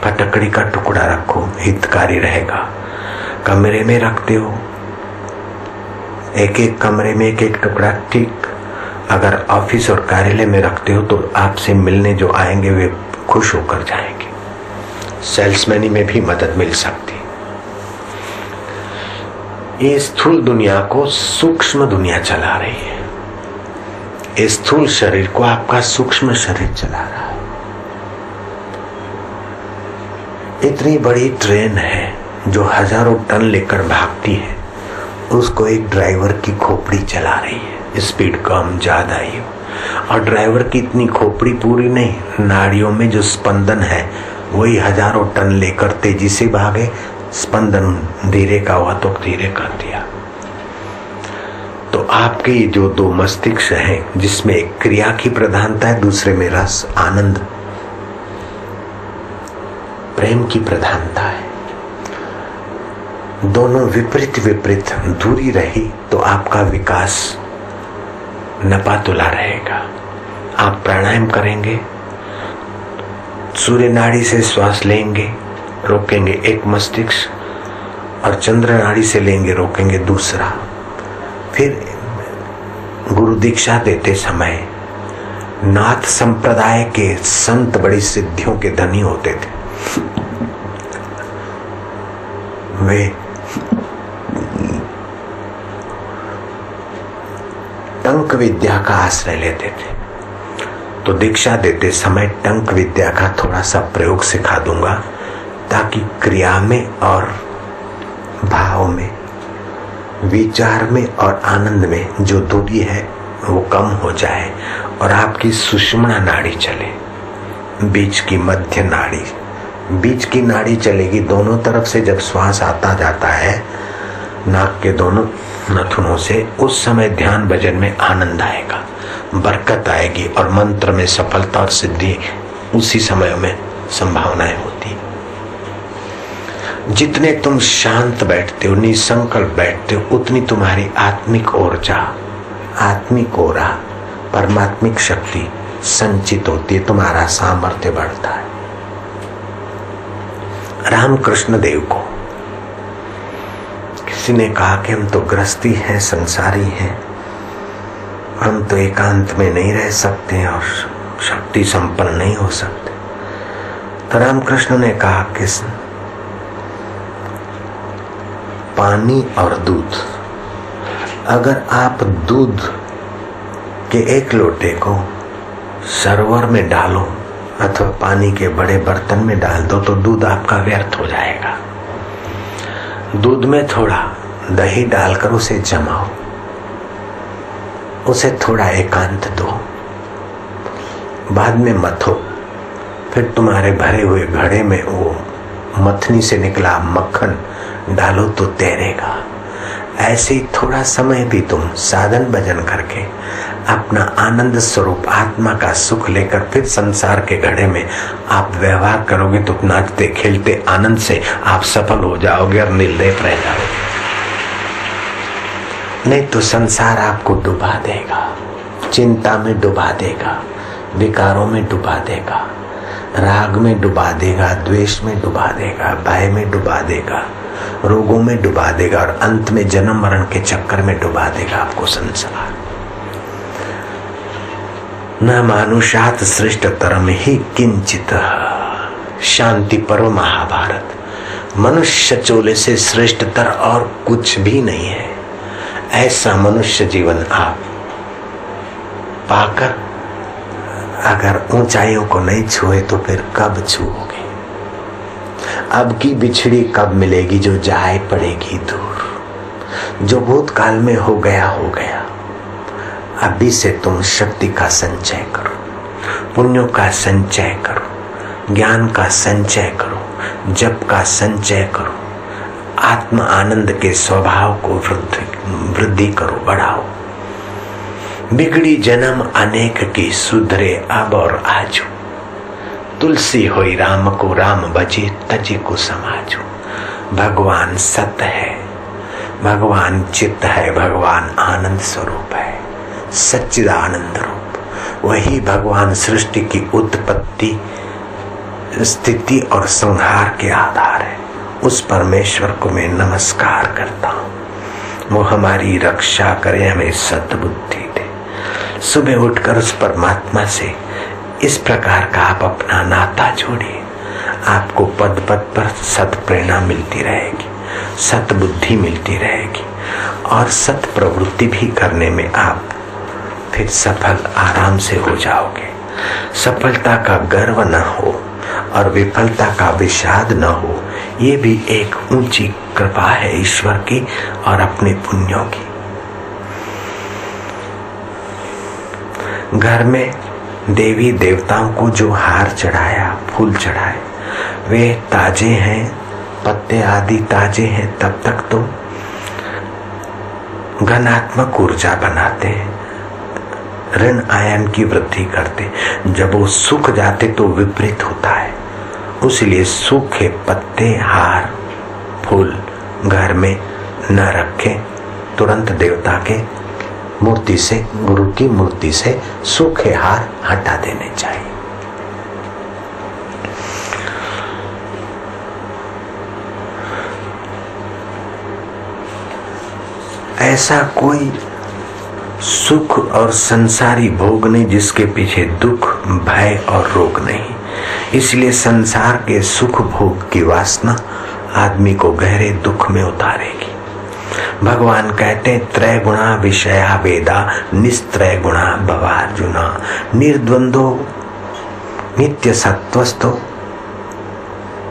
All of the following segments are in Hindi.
फटकड़ी का टुकड़ा रखो, हितकारी रहेगा। कमरे में रखते हो, एक एक कमरे में एक एक टुकड़ा, ठीक। अगर ऑफिस और कार्यालय में रखते हो तो आपसे मिलने जो आएंगे वे खुश होकर जाएंगे। सेल्समैनी में भी मदद मिल सकती। ये स्थूल दुनिया को सूक्ष्म दुनिया चला रही है। इस स्थूल शरीर को आपका सूक्ष्म शरीर चला रहा है। इतनी बड़ी ट्रेन है जो हजारों टन लेकर भागती है, उसको एक ड्राइवर की खोपड़ी चला रही है। स्पीड कम ज्यादा ही हो, और ड्राइवर की इतनी खोपड़ी पूरी नहीं, नाड़ियों में जो स्पंदन है वही हजारों टन लेकर तेजी से भागे। स्पंदन धीरे का हुआ तो धीरे कर दिया। तो आपके जो दो मस्तिष्क हैं, जिसमें एक क्रिया की प्रधानता है, दूसरे में रस, आनंद, प्रेम की प्रधानता है, दोनों विपरीत विपरीत दूरी रही तो आपका विकास नपातुला रहेगा। आप प्राणायाम करेंगे, सूर्य नाड़ी से श्वास लेंगे, रोकेंगे एक मस्तिष्क, और चंद्र नाड़ी से लेंगे, रोकेंगे दूसरा। फिर गुरु दीक्षा देते समय नाथ संप्रदाय के संत बड़ी सिद्धियों के धनी होते थे। वे टंक विद्या का आश्रय लेते थे। तो दीक्षा देते समय टंक विद्या का थोड़ा सा प्रयोग सिखा दूंगा, ताकि क्रिया में और भाव में, विचार में और आनंद में जो दूरी है वो कम हो जाए और आपकी सुषुम्ना नाड़ी चले। बीच की मध्य नाड़ी, बीच की नाड़ी चलेगी दोनों तरफ से। जब श्वास आता जाता है नाक के दोनों नथुनों से, उस समय ध्यान भजन में आनंद आएगा, बरकत आएगी और मंत्र में सफलता और सिद्धि उसी समय में संभावनाएं होती। जितने तुम शांत बैठते हो, निसंकल्प बैठते हो, उतनी तुम्हारी आत्मिक ऊर्जा, आत्मिक ओरा, परमात्मिक शक्ति संचित होती है, तुम्हारा सामर्थ्य बढ़ता है। रामकृष्ण देव को किसी ने कहा कि हम तो गृहस्थी हैं, संसारी हैं, हम तो एकांत में नहीं रह सकते और शक्ति संपन्न नहीं हो सकते। तो रामकृष्ण ने कहा कि पानी और दूध, अगर आप दूध के एक लोटे को सरोवर में डालो अथवा पानी के बड़े बर्तन में डाल दो तो दूध आपका व्यर्थ हो जाएगा। दूध में थोड़ा दही डालकर उसे जमाओ, उसे थोड़ा एकांत दो, बाद में मथो, फिर तुम्हारे भरे हुए घड़े में वो मथनी से निकला मक्खन डालो तो तैरेगा। ऐसे ही थोड़ा समय भी तुम साधन भजन करके अपना आनंद स्वरूप आत्मा का सुख लेकर फिर संसार के घड़े में आप व्यवहार करोगे तो नाचते खेलते आनंद से आप सफल हो जाओगे और निर्लेप रह जाओगे। नहीं तो संसार आपको डुबा देगा, चिंता में डुबा देगा, विकारों में डुबा देगा, राग में डुबा देगा, द्वेष में डुबा देगा, भय में डुबा देगा, रोगों में डुबा देगा और अंत में जन्म मरण के चक्कर में डुबा देगा आपको संसार। न मानुषात श्रेष्ठतरम ही किंचित, शांति पर्व महाभारत। मनुष्य चोले से श्रेष्ठतर और कुछ भी नहीं है। ऐसा मनुष्य जीवन आप पाकर अगर ऊंचाइयों को नहीं छुए तो फिर कब छुओगे? अब की बिछड़ी कब मिलेगी जो जाए पड़ेगी दूर। जो भूतकाल में हो गया हो गया। अभी से तुम शक्ति का संचय करो, पुण्यों का संचय करो, ज्ञान का संचय करो, जप का संचय करो, आत्म आनंद के स्वभाव को वृद्धि करो, बढ़ाओ। बिगड़ी जन्म अनेक की, सुधरे अब और आजू। तुलसी होई राम को, राम बजे तजी को समाजू। भगवान सत्य है, भगवान चित्त है, भगवान आनंद स्वरूप है, सच्चिदानंद रूप। वही भगवान सृष्टि की उत्पत्ति स्थिति और संहार के आधार है, उस परमेश्वर को मैं नमस्कार करता हूँ। वो हमारी रक्षा करे, हमें सद्बुद्धि दे। सुबह उठकर उस परमात्मा से इस प्रकार का आप अपना नाता जोड़िए। आपको पद पद पर सत प्रेरणा मिलती रहेगी, सत बुद्धि मिलती रहेगी और सत प्रवृत्ति भी करने में आप फिर सफल आराम से हो जाओगे। सफलता का गर्व न हो और विफलता का विषाद न हो, ये भी एक ऊंची कृपा है ईश्वर की और अपने पुण्यों की। घर में देवी देवताओं को जो हार चढ़ाया, फूल चढ़ाए, वे ताजे हैं, पत्ते आदि ताजे हैं, तब तक तो घनात्मक ऊर्जा बनाते हैं, ऋण आयन की वृद्धि करते। जब वो सूख जाते तो विपरीत होता है। उसलिए सूखे पत्ते, हार, फूल घर में न रखें। तुरंत देवता के मूर्ति से, गुरु की मूर्ति से सूखे हार हटा देने चाहिए। ऐसा कोई सुख और संसारी भोग नहीं जिसके पीछे दुख, भय और रोग नहीं। इसलिए संसार के सुख भोग की वासना आदमी को गहरे दुख में उतारेगी। भगवान कहते त्रय गुणा विषया वेदा निस्त्रय गुणा भवार्जुना निर्द्वंदो नित्य सत्वस्थो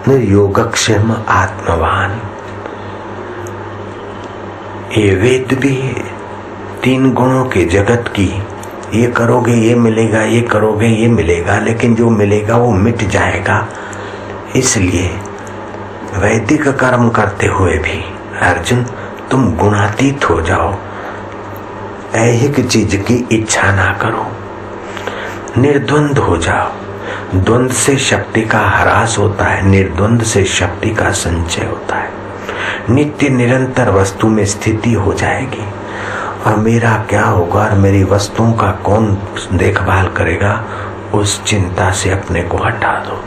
निर्योगक्षेम आत्मवान। ये वेद भी तीन गुणों के जगत की, ये करोगे ये मिलेगा, ये करोगे ये मिलेगा, लेकिन जो मिलेगा वो मिट जाएगा। इसलिए वैदिक कर्म करते हुए भी अर्जुन तुम गुणातीत हो जाओ, ऐहिक चीज की इच्छा ना करो, निर्द्वंद हो जाओ। द्वंद से शक्ति का ह्रास होता है, निर्द्वंद से शक्ति का संचय होता है। नित्य निरंतर वस्तु में स्थिति हो जाएगी। और मेरा क्या होगा और मेरी वस्तुओं का कौन देखभाल करेगा, उस चिंता से अपने को हटा दो।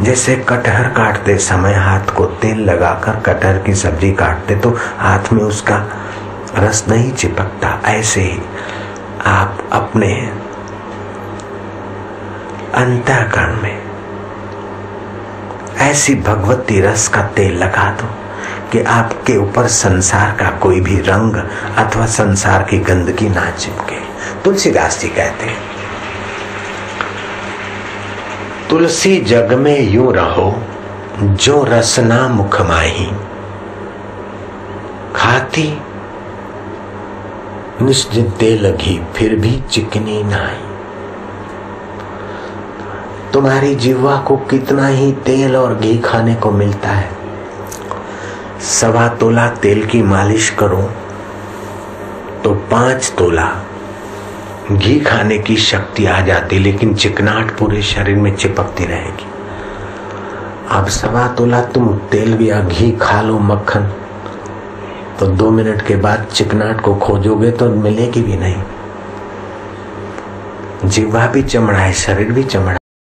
जैसे कटहर काटते समय हाथ को तेल लगाकर कटहर की सब्जी काटते तो हाथ में उसका रस नहीं चिपकता, ऐसे ही आप अपने अंतःकरण में ऐसी भगवती रस का तेल लगा दो कि आपके ऊपर संसार का कोई भी रंग अथवा संसार की गंदगी ना चिपके। तुलसीदास जी कहते हैं, तुलसी जग में यूं रहो जो रसना मुख माही, खाती निश्चिते लगी फिर भी चिकनी नाई। तुम्हारी जिह्वा को कितना ही तेल और घी खाने को मिलता है, 1.25 तोला तेल की मालिश करो तो 5 तोला घी खाने की शक्ति आ जाती, लेकिन चिकनाहट पूरे शरीर में चिपकती रहेगी। अब 1.25 तोला तुम तेल या घी खा लो, मक्खन, तो 2 मिनट के बाद चिकनाहट को खोजोगे तो मिलेगी भी नहीं। जिह्वा भी चमड़ा है, शरीर भी चमड़ा